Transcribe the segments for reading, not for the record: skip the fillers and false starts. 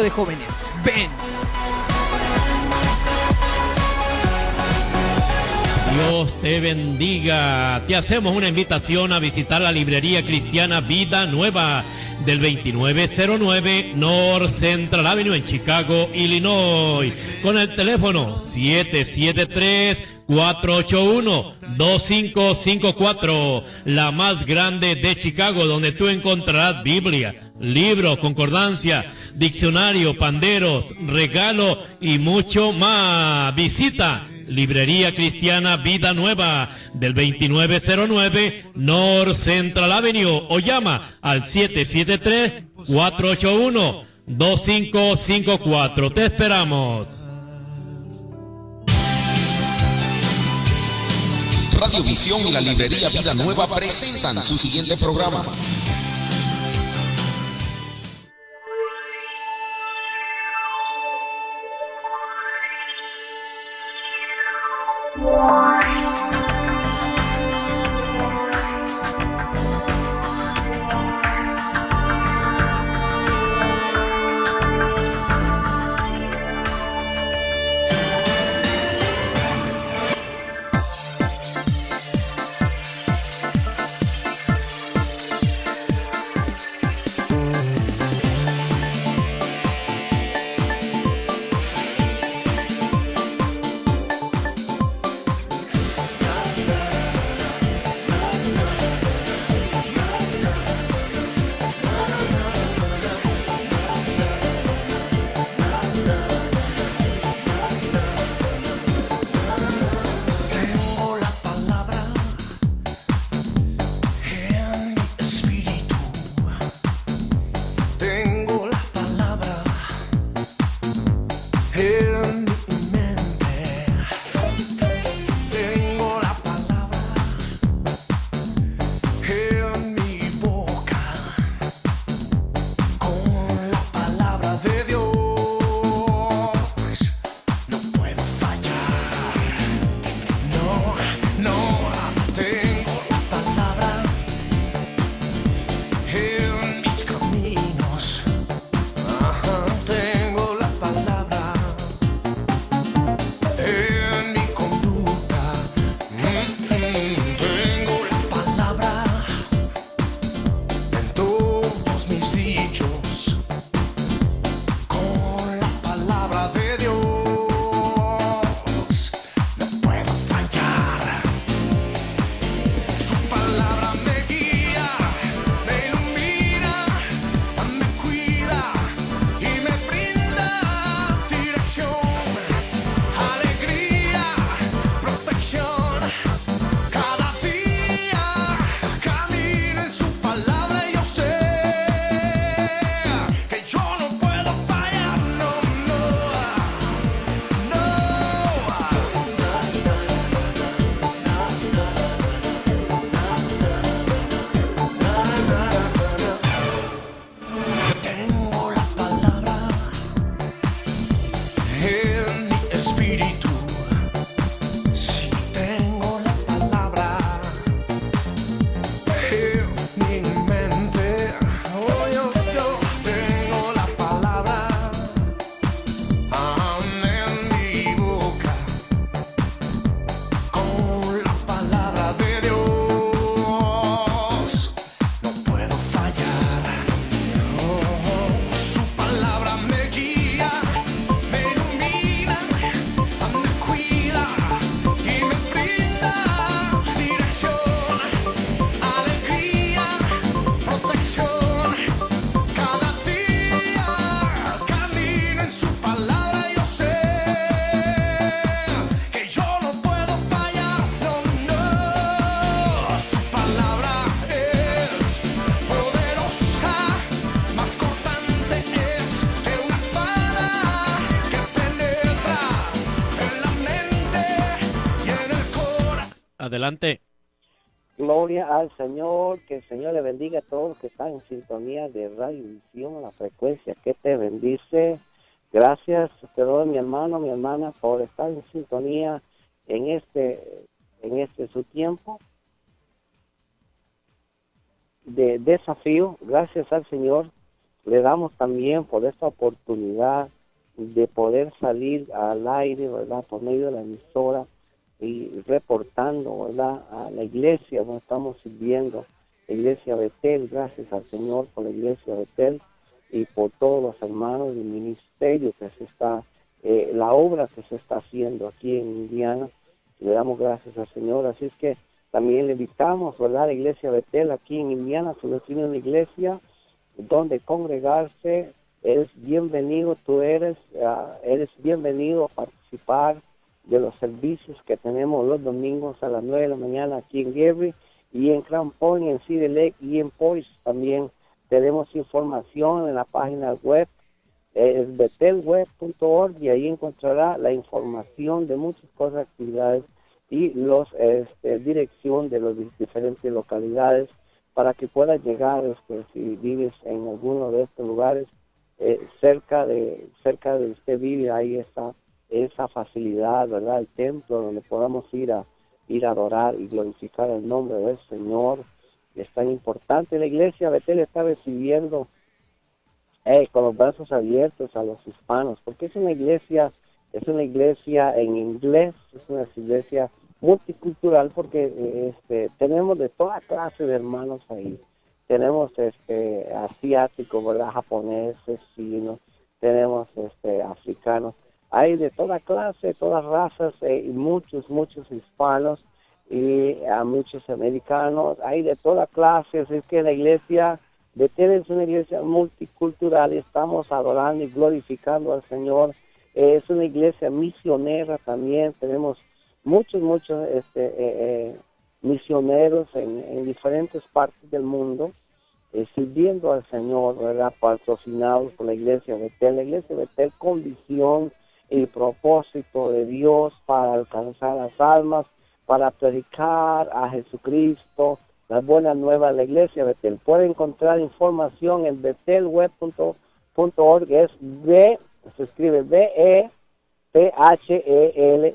de jóvenes. Ven. Dios te bendiga. Te hacemos una invitación a visitar la librería cristiana Vida Nueva del 2909 North Central Avenue en Chicago, Illinois, con el teléfono 773-481-2554, la más grande de Chicago, donde tú encontrarás Biblia, libros, concordancia, diccionario, panderos, regalo y mucho más. Visita Librería Cristiana Vida Nueva del 2909 North Central Avenue o llama al 773-481-2554. Te esperamos. Radiovisión y la Librería Vida Nueva presentan su siguiente programa. Adelante. Gloria al Señor, que el Señor le bendiga a todos los que están en sintonía de Radio Visión, la frecuencia que te bendice. Gracias, te doy mi hermano, mi hermana, por estar en sintonía en este su tiempo de desafío. Gracias al Señor Le damos también por esta oportunidad de poder salir al aire, ¿verdad? Por medio de la emisora y reportando, ¿verdad? A la iglesia donde estamos sirviendo, la iglesia Betel. Gracias al Señor por la iglesia Betel y por todos los hermanos del ministerio que se está, la obra que se está haciendo aquí en Indiana. Le damos gracias al Señor. Así es que también le invitamos, ¿verdad? A la iglesia Betel aquí en Indiana. Si no tiene una iglesia donde congregarse, eres bienvenido. Tú eres bienvenido a participar de los servicios que tenemos los domingos a las 9 de la mañana aquí en Gary y en Crown Point, en City Lake y en Poise. También tenemos información en la página web, es betelweb.org, y ahí encontrará la información de muchas cosas, actividades y los dirección de las diferentes localidades para que puedas llegar, si vives en alguno de estos lugares, cerca de usted vive, ahí está esa facilidad, ¿verdad? El templo donde podamos ir a adorar y glorificar el nombre del Señor. Es tan importante. La iglesia Betel está recibiendo con los brazos abiertos a los hispanos, porque es una iglesia en inglés, es una iglesia multicultural, porque tenemos de toda clase de hermanos ahí. Tenemos asiáticos, ¿verdad? Japoneses, chinos, tenemos africanos. Hay de toda clase, todas razas, y muchos hispanos y a muchos americanos. Hay de toda clase, así que la iglesia Betel es una iglesia multicultural y estamos adorando y glorificando al Señor. Es una iglesia misionera también. Tenemos muchos misioneros en diferentes partes del mundo, sirviendo al Señor, ¿verdad? Patrocinados por la iglesia Betel. La iglesia Betel con visión y propósito de Dios para alcanzar las almas, para predicar a Jesucristo, las buenas nuevas de la iglesia Betel. Puede encontrar información en betelweb.org, es se escribe B-E-T-H-E-L,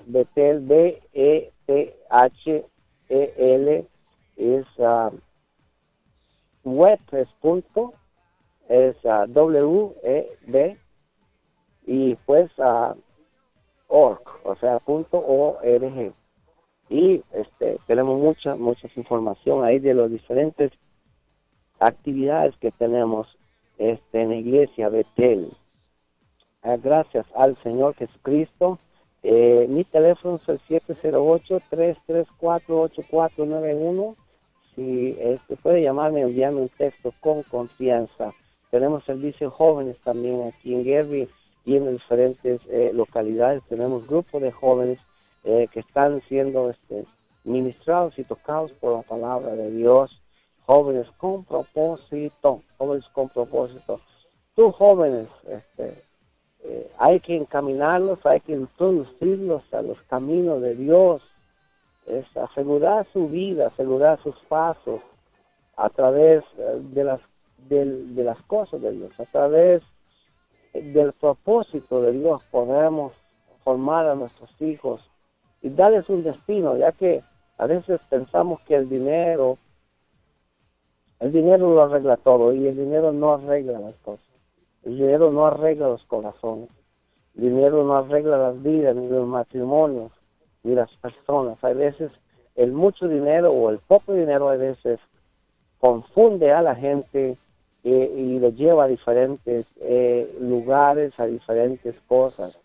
Betel, B-E-T-H-E-L, es web, es punto, es W-E-B, y pues org, o sea, .org. Y tenemos mucha información ahí de las diferentes actividades que tenemos en la iglesia Betel. Gracias al Señor Jesucristo. Mi teléfono es el 708-334-8491. Si puede llamarme, enviarme un texto con confianza. Tenemos servicios jóvenes también aquí en Gary y en diferentes localidades. Tenemos grupos de jóvenes que están siendo ministrados y tocados por la palabra de Dios. Jóvenes con propósito. Tú, jóvenes, hay que encaminarlos, hay que introducirlos a los caminos de Dios. Es asegurar su vida, asegurar sus pasos a través de las cosas de Dios, a través del propósito de Dios. Podemos formar a nuestros hijos y darles un destino, ya que a veces pensamos que el dinero lo arregla todo, y el dinero no arregla las cosas. El dinero no arregla los corazones. El dinero no arregla las vidas, ni los matrimonios, ni las personas. A veces el mucho dinero o el poco dinero a veces confunde a la gente y lo lleva a diferentes lugares, a diferentes cosas.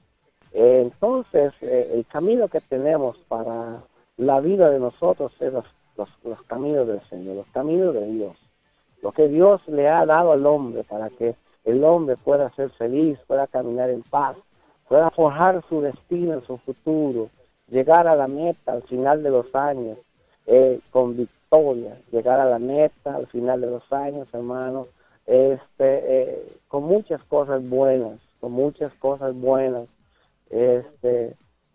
Entonces, el camino que tenemos para la vida de nosotros es los caminos del Señor, los caminos de Dios. Lo que Dios le ha dado al hombre para que el hombre pueda ser feliz, pueda caminar en paz, pueda forjar su destino, su futuro, llegar a la meta al final de los años con victoria, llegar a la meta al final de los años, hermanos, con muchas cosas buenas,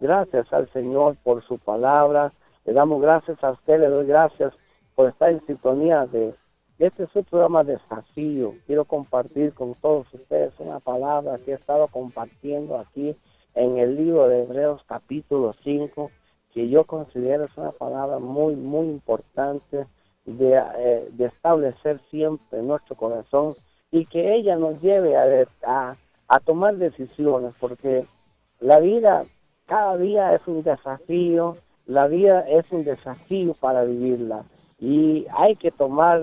Gracias al Señor por su palabra. Le damos gracias a usted, le doy gracias por estar en sintonía de este es su programa Desafío. Quiero compartir con todos ustedes una palabra que he estado compartiendo aquí en el libro de Hebreos capítulo 5, que yo considero es una palabra muy importante de establecer siempre en nuestro corazón y que ella nos lleve a tomar decisiones, porque la vida cada día es un desafío, la vida es un desafío para vivirla y hay que tomar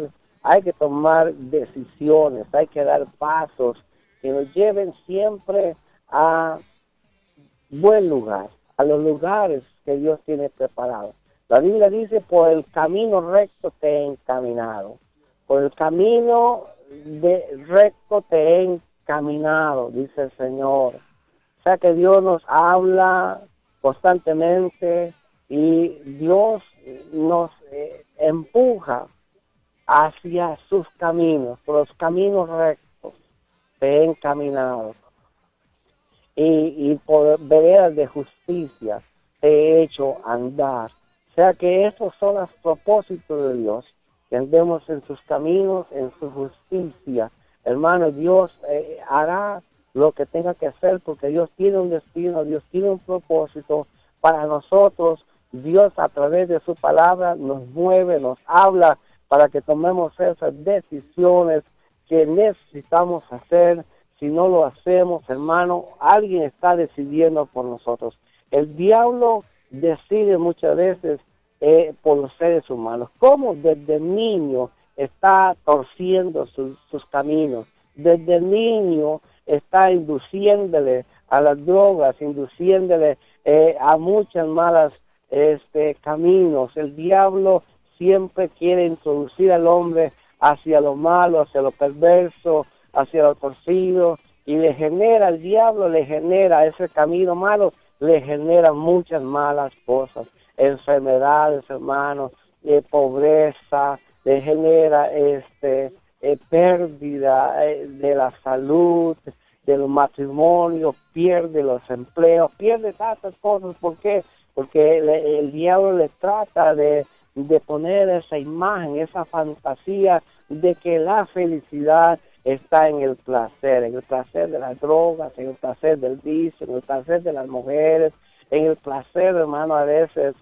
decisiones, hay que dar pasos que nos lleven siempre a buen lugar, a los lugares que Dios tiene preparados. La Biblia dice, por el camino recto te he encaminado, por el camino recto te he encaminado, dice el Señor. O sea que Dios nos habla constantemente y Dios nos empuja hacia sus caminos, por los caminos rectos te he encaminado. Y por veredas de justicia te he hecho andar. O sea que esos son los propósitos de Dios, que andemos en sus caminos, en su justicia. Hermano, Dios hará lo que tenga que hacer, porque Dios tiene un destino, Dios tiene un propósito para nosotros. Dios a través de su palabra nos mueve, nos habla para que tomemos esas decisiones que necesitamos hacer. Si no lo hacemos, hermano, alguien está decidiendo por nosotros. El diablo decide muchas veces por los seres humanos. Como desde niño está torciendo sus caminos. Desde niño está induciéndole a las drogas, induciéndole a muchas malas caminos. El diablo siempre quiere introducir al hombre hacia lo malo, hacia lo perverso, hacia lo torcido, y el diablo le genera ese camino malo, le genera muchas malas cosas, enfermedades, hermanos, pobreza, le genera pérdida de la salud, de los matrimonios, pierde los empleos, pierde tantas cosas. ¿Por qué? Porque el diablo le trata de poner esa imagen, esa fantasía de que la felicidad está en el placer de las drogas, en el placer del vicio, en el placer de las mujeres, en el placer, hermano, a veces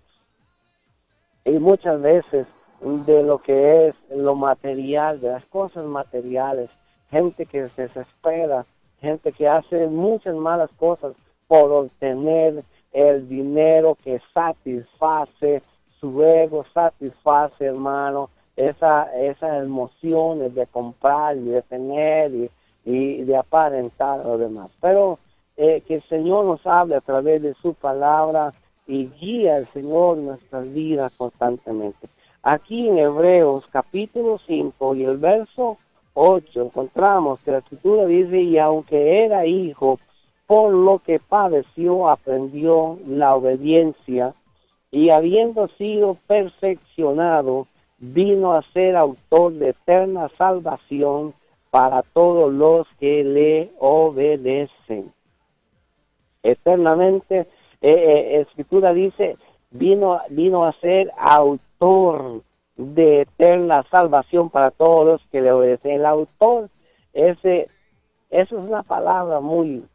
y muchas veces de lo que es lo material, de las cosas materiales. Gente que se desespera, gente que hace muchas malas cosas por obtener el dinero que satisface su ego, satisface, hermano, esas emociones de comprar y de tener y de aparentar a los demás. Pero que el Señor nos hable a través de su palabra y guía al Señor nuestras vidas constantemente. Aquí en Hebreos capítulo 5 y el verso 8 encontramos que la Escritura dice: y aunque era hijo, por lo que padeció, aprendió la obediencia, y habiendo sido perfeccionado, vino a ser autor de eterna salvación para todos los que le obedecen. Eternamente, Escritura dice, vino a ser autor de eterna salvación para todos los que le obedecen. El autor, eso es una palabra muy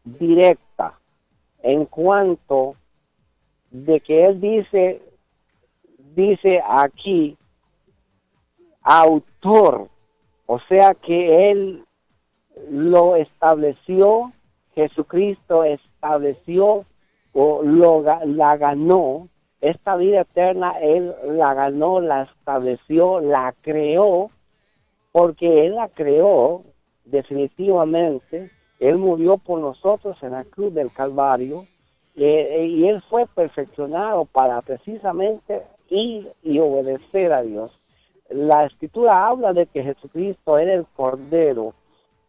directa, en cuanto de que él dice aquí autor, o sea que él lo estableció, Jesucristo estableció o la ganó, esta vida eterna él la ganó, la estableció, la creó, porque él la creó definitivamente. Él murió por nosotros en la cruz del Calvario, y él fue perfeccionado para precisamente ir y obedecer a Dios. La Escritura habla de que Jesucristo era el Cordero,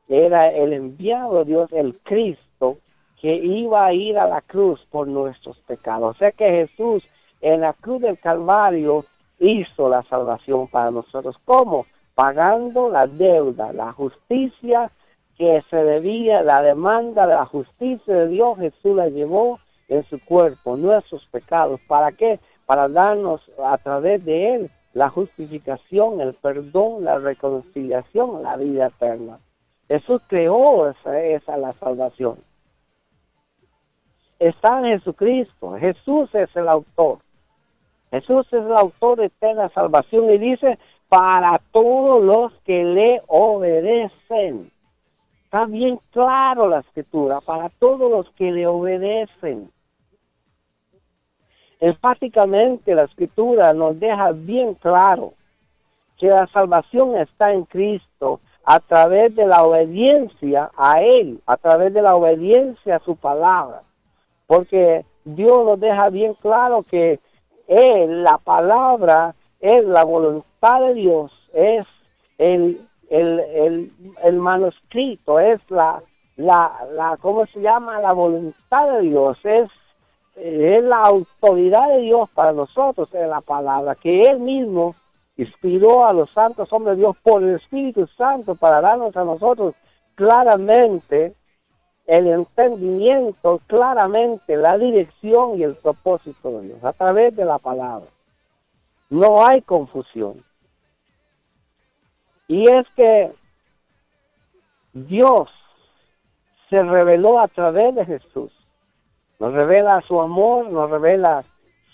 era el enviado de Dios, el Cristo, que iba a ir a la cruz por nuestros pecados. O sea que Jesús en la cruz del Calvario hizo la salvación para nosotros. ¿Cómo? Pagando la deuda, la justicia que se debía, la demanda de la justicia de Dios. Jesús la llevó en su cuerpo, nuestros pecados. ¿Para qué? Para darnos a través de él la justificación, el perdón, la reconciliación, la vida eterna. Jesús creó esa la salvación. Está en Jesucristo. Jesús es el autor. Jesús es el autor de eterna salvación y dice, para todos los que le obedecen. Está bien claro la escritura, para todos los que le obedecen. Enfáticamente la escritura nos deja bien claro que la salvación está en Cristo a través de la obediencia a Él, a través de la obediencia a su palabra. Porque Dios nos deja bien claro que Él, la palabra, es la voluntad de Dios, es el manuscrito, es ¿cómo se llama? La voluntad de Dios, es la autoridad de Dios para nosotros, es la palabra, que Él mismo inspiró a los santos hombres de Dios por el Espíritu Santo para darnos a nosotros claramente el entendimiento, claramente la dirección y el propósito de Dios a través de la palabra. No hay confusión. Y es que Dios se reveló a través de Jesús. Nos revela su amor, nos revela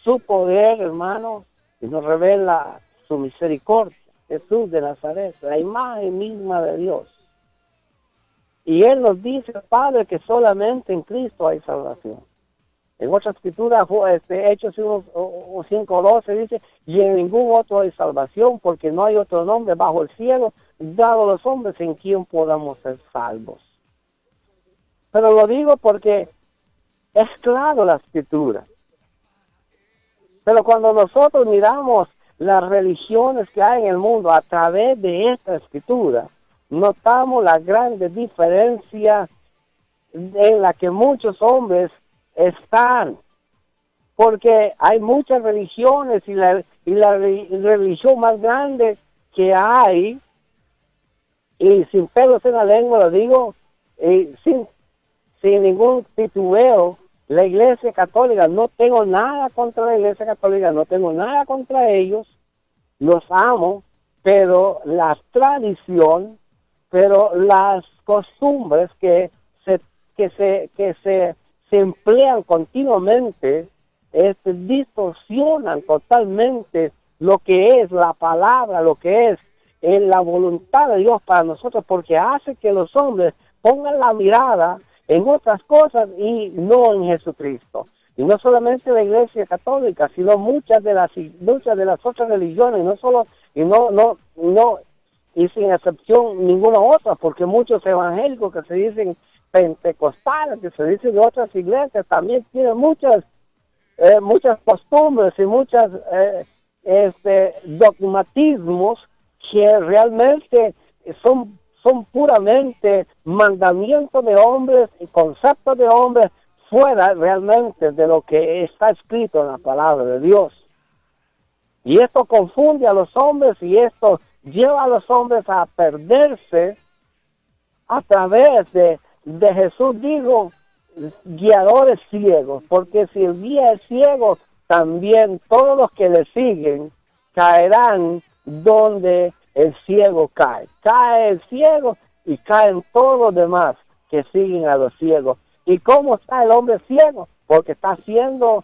su poder, hermano, y nos revela su misericordia. Jesús de Nazaret, la imagen misma de Dios. Y Él nos dice, Padre, que solamente en Cristo hay salvación. En otra escritura, Hechos 5:12 dice, y en ningún otro hay salvación, porque no hay otro nombre bajo el cielo dado a los hombres en quien podamos ser salvos. Pero lo digo porque es claro la escritura. Pero cuando nosotros miramos las religiones que hay en el mundo a través de esta escritura, notamos la grande diferencia en la que muchos hombres están. Porque hay muchas religiones y la religión más grande que hay, y sin pelos en la lengua lo digo, sin ningún titubeo, la Iglesia Católica. No tengo nada contra la Iglesia Católica, no tengo nada contra ellos, los amo, pero la tradición, pero las costumbres que se emplean continuamente, distorsionan totalmente lo que es la palabra, lo que es la voluntad de Dios para nosotros, porque hace que los hombres pongan la mirada en otras cosas y no en Jesucristo. Y no solamente la Iglesia Católica, sino muchas de las otras religiones, y sin excepción ninguna otra, porque muchos evangélicos que se dicen pentecostales, que se dicen de otras iglesias, también tienen muchas costumbres y muchas dogmatismos que realmente son puramente mandamientos de hombres y conceptos de hombres fuera realmente de lo que está escrito en la palabra de Dios. Y esto confunde a los hombres y esto lleva a los hombres a perderse a través de Jesús dijo, guiadores ciegos, porque si el guía es ciego, también todos los que le siguen caerán donde el ciego cae. Cae el ciego y caen todos los demás que siguen a los ciegos. ¿Y cómo está el hombre ciego? Porque está haciendo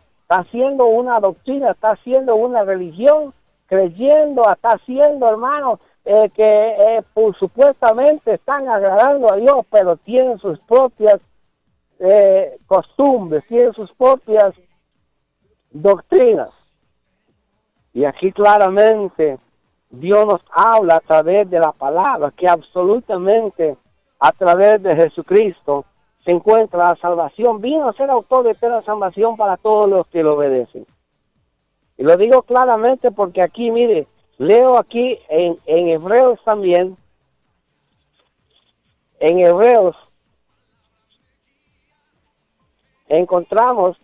una doctrina, está haciendo una religión, creyendo, está haciendo, hermano, que supuestamente están agradando a Dios, pero tienen sus propias costumbres, tienen sus propias doctrinas. Y aquí claramente Dios nos habla a través de la palabra, que absolutamente a través de Jesucristo se encuentra la salvación. Vino a ser autor de eterna salvación para todos los que lo obedecen. Y lo digo claramente porque aquí, mire, leo aquí en Hebreos también, en Hebreos encontramos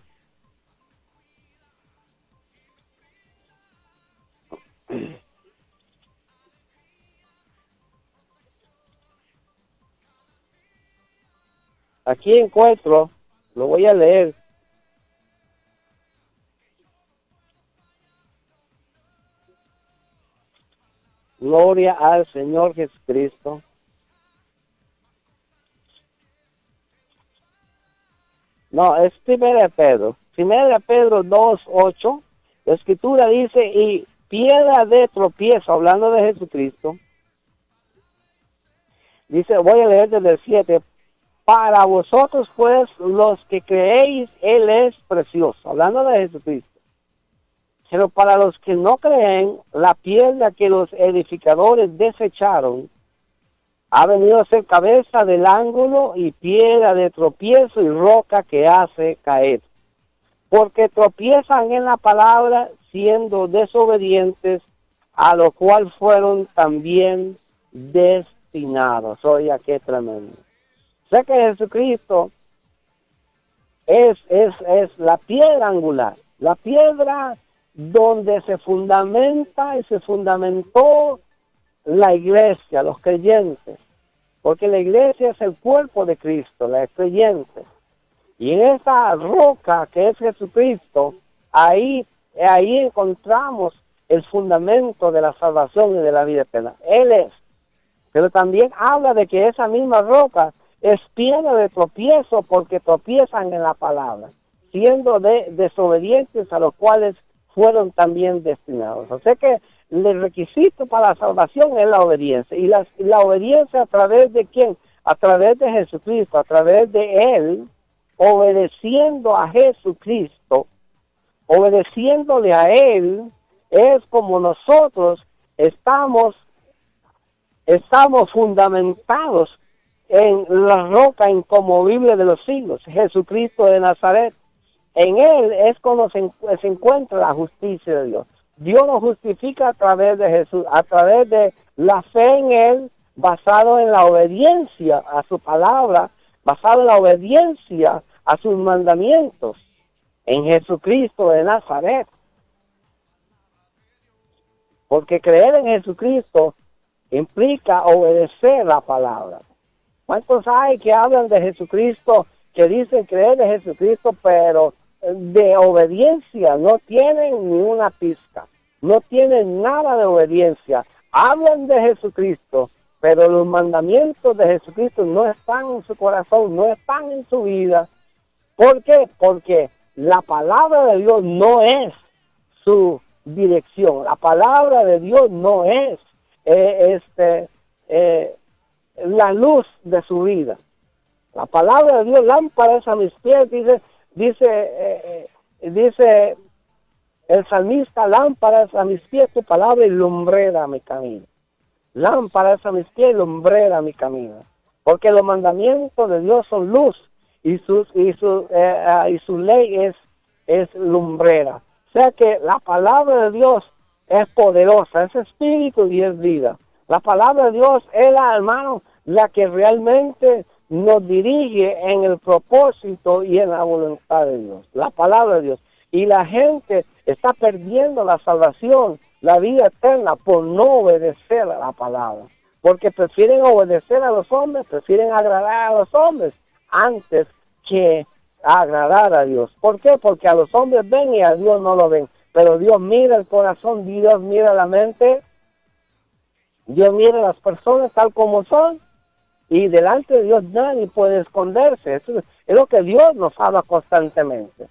aquí encuentro, lo voy a leer. Gloria al Señor Jesucristo. No, es Primera de Pedro. Primera de Pedro 2:8. La Escritura dice, y piedra de tropiezo, hablando de Jesucristo. Dice, voy a leer desde el 7. Para vosotros, pues, los que creéis, Él es precioso. Hablando de Jesucristo. Pero para los que no creen, la piedra que los edificadores desecharon ha venido a ser cabeza del ángulo y piedra de tropiezo y roca que hace caer. Porque tropiezan en la palabra siendo desobedientes, a lo cual fueron también destinados. Oiga, qué tremendo. Sé que Jesucristo es la piedra angular, la piedra donde se fundamenta y se fundamentó la iglesia, los creyentes, porque la iglesia es el cuerpo de Cristo, los creyentes. Y en esa roca que es Jesucristo, ahí encontramos el fundamento de la salvación y de la vida eterna. Él es. Pero también habla de que esa misma roca es piedra de tropiezo porque tropiezan en la palabra, siendo desobedientes, a los cuales fueron también destinados. O sea que el requisito para la salvación es la obediencia. ¿Y la obediencia a través de quién? A través de Jesucristo, a través de Él, obedeciendo a Jesucristo, obedeciéndole a Él, es como nosotros estamos fundamentados en la roca inconmovible de los siglos, Jesucristo de Nazaret. En Él es cuando se encuentra la justicia de Dios. Dios nos justifica a través de Jesús, a través de la fe en Él, basado en la obediencia a su palabra, basado en la obediencia a sus mandamientos, en Jesucristo de Nazaret. Porque creer en Jesucristo implica obedecer la palabra. ¿Cuántos hay que hablan de Jesucristo, que dicen creer en Jesucristo, pero de obediencia no tienen ni una pizca? No tienen nada de obediencia. Hablan de Jesucristo, pero los mandamientos de Jesucristo no están en su corazón, no están en su vida. ¿Por qué? Porque la palabra de Dios no es su dirección. La palabra de Dios no es la luz de su vida. La palabra de Dios, lámpara es a mis pies, dice el salmista, lámpara es a mis pies tu palabra y lumbrera mi camino. Lámpara es a mis pies y lumbrera mi camino. Porque los mandamientos de Dios son luz y su ley es lumbrera. O sea que la palabra de Dios es poderosa, es espíritu y es vida. La palabra de Dios es, hermano, la que realmente nos dirige en el propósito y en la voluntad de Dios. La palabra de Dios. Y la gente está perdiendo la salvación, la vida eterna, por no obedecer a la palabra. Porque prefieren obedecer a los hombres, prefieren agradar a los hombres antes que agradar a Dios. ¿Por qué? Porque a los hombres ven y a Dios no lo ven. Pero Dios mira el corazón, Dios mira la mente, Dios mira a las personas tal como son, y delante de Dios nadie puede esconderse. Eso es lo que Dios nos habla constantemente.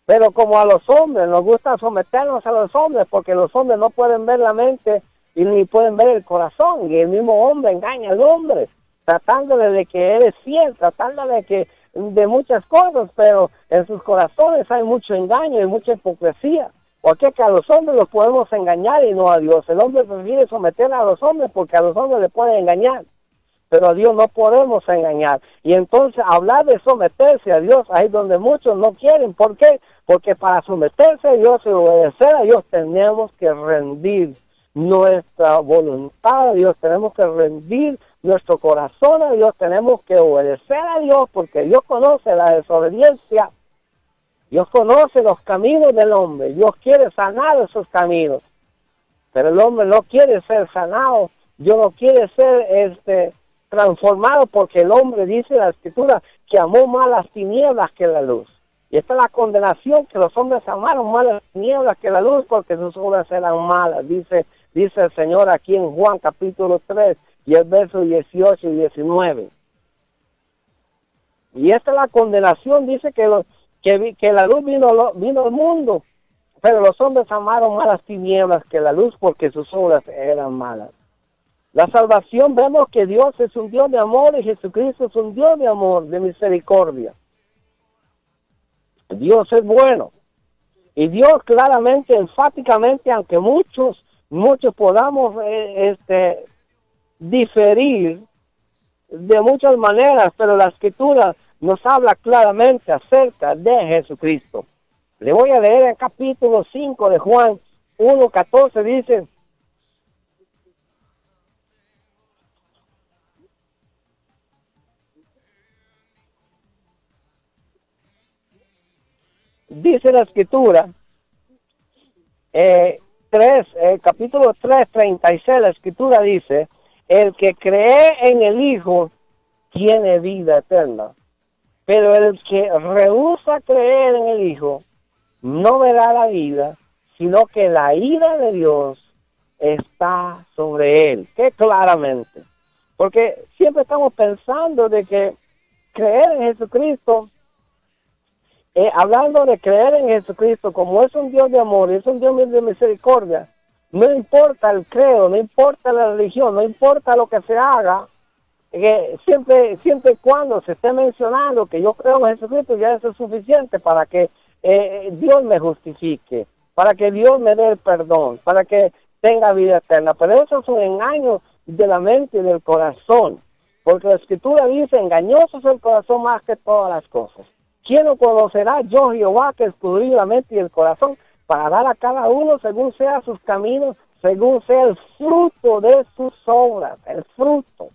Pero como a los hombres nos gusta someternos a los hombres, porque los hombres no pueden ver la mente y ni pueden ver el corazón, y el mismo hombre engaña al hombre, tratándole de que él es fiel, tratándole de muchas cosas, pero en sus corazones hay mucho engaño y mucha hipocresía. Porque que a los hombres los podemos engañar y no a Dios. El hombre prefiere someter a los hombres porque a los hombres le pueden engañar, pero a Dios no podemos engañar. Y entonces hablar de someterse a Dios, ahí donde muchos no quieren. ¿Por qué? Porque para someterse a Dios y obedecer a Dios tenemos que rendir nuestra voluntad a Dios, tenemos que rendir nuestro corazón a Dios, tenemos que obedecer a Dios, porque Dios conoce la desobediencia. Dios conoce los caminos del hombre. Dios quiere sanar esos caminos. Pero el hombre no quiere ser sanado. Dios no quiere ser transformado, porque el hombre, dice la Escritura, que amó más las tinieblas que la luz. Y esta es la condenación, que los hombres amaron más las tinieblas que la luz, porque sus obras eran malas. Dice el Señor aquí en Juan capítulo 3 y el verso 18 y 19. Y esta es la condenación, dice que la luz vino al mundo Pero los hombres amaron más las tinieblas que la luz porque sus obras eran malas. La salvación, vemos que Dios es un Dios de amor y Jesucristo es un Dios de amor, de misericordia. Dios es bueno. Y Dios claramente, enfáticamente, aunque muchos podamos diferir de muchas maneras, pero la Escritura nos habla claramente acerca de Jesucristo. Le voy a leer el capítulo 5 de Juan 1:14, dice la Escritura, capítulo 3:36, la Escritura dice, el que cree en el Hijo tiene vida eterna, pero el que rehúsa creer en el Hijo no verá la vida, sino que la ira de Dios está sobre él. Que claramente, porque siempre estamos pensando de que creer en Jesucristo, hablando de creer en Jesucristo, como es un Dios de amor, es un Dios de misericordia, no importa el credo, no importa la religión, no importa lo que se haga, siempre y cuando se esté mencionando que yo creo en Jesucristo, ya eso es suficiente para que Dios me justifique, para que Dios me dé el perdón, para que tenga vida eterna. Pero eso es un engaño de la mente y del corazón, porque la Escritura dice, engañoso es el corazón más que todas las cosas. ¿Quién lo conocerá? Yo, Jehová, que escudriño la mente y el corazón, para dar a cada uno según sea sus caminos, según sea el fruto de sus obras, el fruto.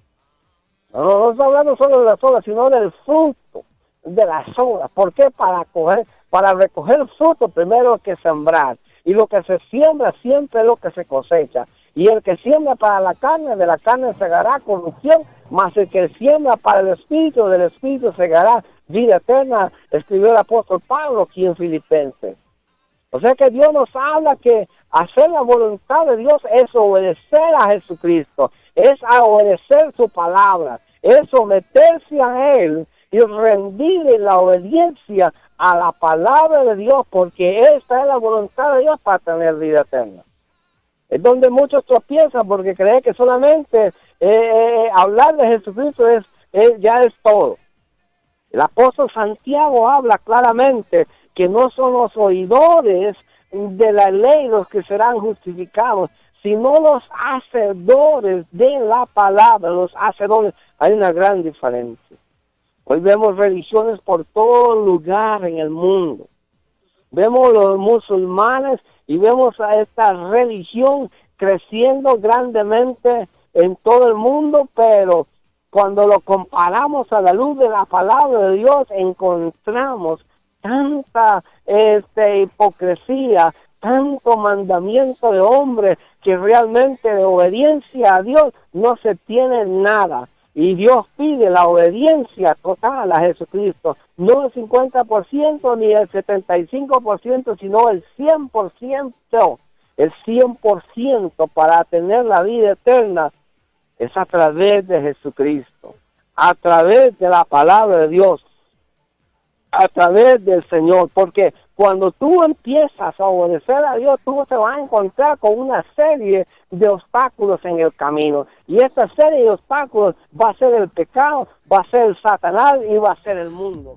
No está hablando solo de las obras, sino del fruto de las obras. ¿Por qué? Para recoger fruto primero hay que sembrar. Y lo que se siembra siempre es lo que se cosecha. Y el que siembra para la carne, de la carne segará corrupción, mas el que siembra para el Espíritu, del Espíritu segará vida eterna, escribió el apóstol Pablo aquí en Filipenses. O sea que Dios nos habla que hacer la voluntad de Dios es obedecer a Jesucristo, es obedecer su palabra, es someterse a Él y rendirle la obediencia a la palabra de Dios, porque esta es la voluntad de Dios para tener vida eterna. Es donde muchos tropiezan porque creen que solamente hablar de Jesucristo ya es todo. El apóstol Santiago habla claramente que no son los oidores de la ley los que serán justificados, sino los hacedores de la palabra, los hacedores. Hay una gran diferencia. Hoy vemos religiones por todo lugar en el mundo. Vemos los musulmanes y vemos a esta religión creciendo grandemente en todo el mundo, pero cuando lo comparamos a la luz de la palabra de Dios, encontramos tanta hipocresía, tanto mandamiento de hombre, que realmente de obediencia a Dios no se tiene nada. Y Dios pide la obediencia total a Jesucristo, no el 50% ni el 75%, sino el 100%. El 100% para tener la vida eterna es a través de Jesucristo, a través de la palabra de Dios, a través del Señor, porque cuando tú empiezas a obedecer a Dios, tú te vas a encontrar con una serie de obstáculos en el camino, y esta serie de obstáculos va a ser el pecado, va a ser el Satanás y va a ser el mundo.